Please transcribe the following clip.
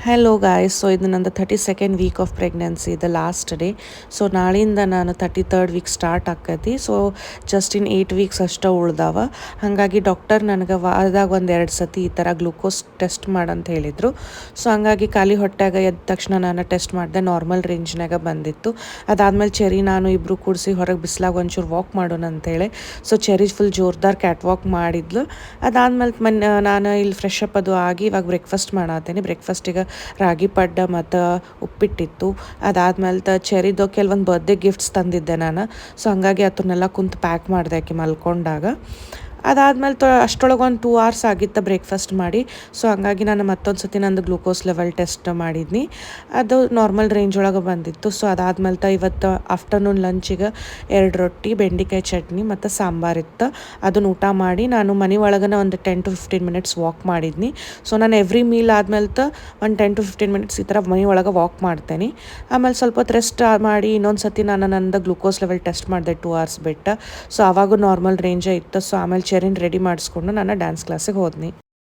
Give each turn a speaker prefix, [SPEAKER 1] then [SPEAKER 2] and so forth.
[SPEAKER 1] Hello guys, so ಇದು ನಂದು 32nd week of pregnancy, the last day. So ನಾಳೆಯಿಂದ ನಾನು 33rd ವೀಕ್ ಸ್ಟಾರ್ಟ್ ಆಕೈತಿ. ಸೊ ಜಸ್ಟ್ ಇನ್ 8 ವೀಕ್ಸ್ ಅಷ್ಟೇ ಉಳ್ದಾವ. ಹಾಗಾಗಿ ಡಾಕ್ಟರ್ ನನಗೆ ವಾರದಾಗ 1-2 ಸತಿ ಈ ಥರ ಗ್ಲೂಕೋಸ್ ಟೆಸ್ಟ್ ಮಾಡಂತ ಹೇಳಿದರು. ಸೊ ಹಂಗಾಗಿ ಖಾಲಿ ಹೊಟ್ಟಾಗ ಎದ್ದ ತಕ್ಷಣ ನಾನು ಟೆಸ್ಟ್ ಮಾಡಿದೆ, ನಾರ್ಮಲ್ ರೇಂಜ್ನಾಗ ಬಂದಿತ್ತು. ಅದಾದಮೇಲೆ ಚೆರಿ ನಾನು ಇಬ್ಬರು ಕೂಡಿಸಿ ಹೊರಗೆ ಬಿಸ್ಲಾಗ ಒಂಚೂರು ವಾಕ್ ಮಾಡೋಣ ಅಂತೇಳಿ. ಸೊ ಚೆರಿ ಫುಲ್ ಜೋರ್ದಾರ್ ಕ್ಯಾಟ್ ವಾಕ್ ಮಾಡಿದ್ಲು. ಅದಾದಮೇಲೆ ನಾನು ಇಲ್ಲಿ ಫ್ರೆಶ್ ಅಪ್ ಅದು ಆಗಿ ಇವಾಗ ಬ್ರೇಕ್ಫಾಸ್ಟ್ ಮಾಡತ್ತೇನೆ. ಬ್ರೇಕ್ಫಾಸ್ಟಿಗೆ ರಾಗಿ ಪಡ್ಡ ಮತ್ತು ಉಪ್ಪಿಟ್ಟಿತ್ತು. ಅದಾದ್ಮೇಲೆ ಚೆರಿದು ಕೆಲವೊಂದು ಬರ್ತ್ಡೇ ಗಿಫ್ಟ್ಸ್ ತಂದಿದ್ದೆ ನಾನು. ಸೊ ಹಂಗಾಗಿ ಅದನ್ನೆಲ್ಲ ಕುಂತು ಪ್ಯಾಕ್ ಮಾಡಿದೆ ಆಕೆ ಮಲ್ಕೊಂಡಾಗ. ಅದಾದ್ಮೇಲೆ ಅಷ್ಟರೊಳಗೆ ಒಂದು 2 hours ಆಗಿತ್ತು ಬ್ರೇಕ್ಫಾಸ್ಟ್ ಮಾಡಿ. ಸೊ ಹಂಗಾಗಿ ನಾನು ಮತ್ತೊಂದು ಸತಿ ನಂದು ಗ್ಲೂಕೋಸ್ ಲೆವೆಲ್ ಟೆಸ್ಟ್ ಮಾಡಿದ್ನಿ. ಅದು ನಾರ್ಮಲ್ ರೇಂಜ್ ಒಳಗೆ ಬಂದಿತ್ತು. ಸೊ ಅದಾದ್ಮೇಲೆ ಇವತ್ತು ಆಫ್ಟರ್ನೂನ್ ಲಂಚಿಗೆ 2 ರೊಟ್ಟಿ, ಬೆಂಡೆಕಾಯಿ ಚಟ್ನಿ ಮತ್ತು ಸಾಂಬಾರಿತ್ತು. ಅದನ್ನು ಊಟ ಮಾಡಿ ನಾನು ಮನೆ ಒಳಗನ ಒಂದು 10 to 15 minutes ವಾಕ್ ಮಾಡಿದ್ನಿ. ಸೊ ನಾನು ಎವ್ರಿ ಮೀಲ್ ಆದ್ಮೇಲೆ ಒಂದು 10 to 15 minutes ಈ ಥರ ಮನೆ ಒಳಗೆ ವಾಕ್ ಮಾಡ್ತೇನೆ. ಆಮೇಲೆ ಸ್ವಲ್ಪ ಹೊತ್ತು ರೆಸ್ಟ್ ಮಾಡಿ ಇನ್ನೊಂದು ಸತಿ ನಾನು ನಂದು ಗ್ಲೂಕೋಸ್ ಲೆವೆಲ್ ಟೆಸ್ಟ್ ಮಾಡಿದೆ 2 hours ಬಿಟ್ಟು. ಸೊ ಆವಾಗೂ ನಾರ್ಮಲ್ ರೇಂಜೇ ಇತ್ತು. ಸೊ ಆಮೇಲೆ ಚೆರಿನ ರೆಡಿ ಮಾಡಿಸ್ಕೊಂಡು ನಾನು ಡ್ಯಾನ್ಸ್ ಕ್ಲಾಸಿಗೆ ಹೋದ್ನಿ.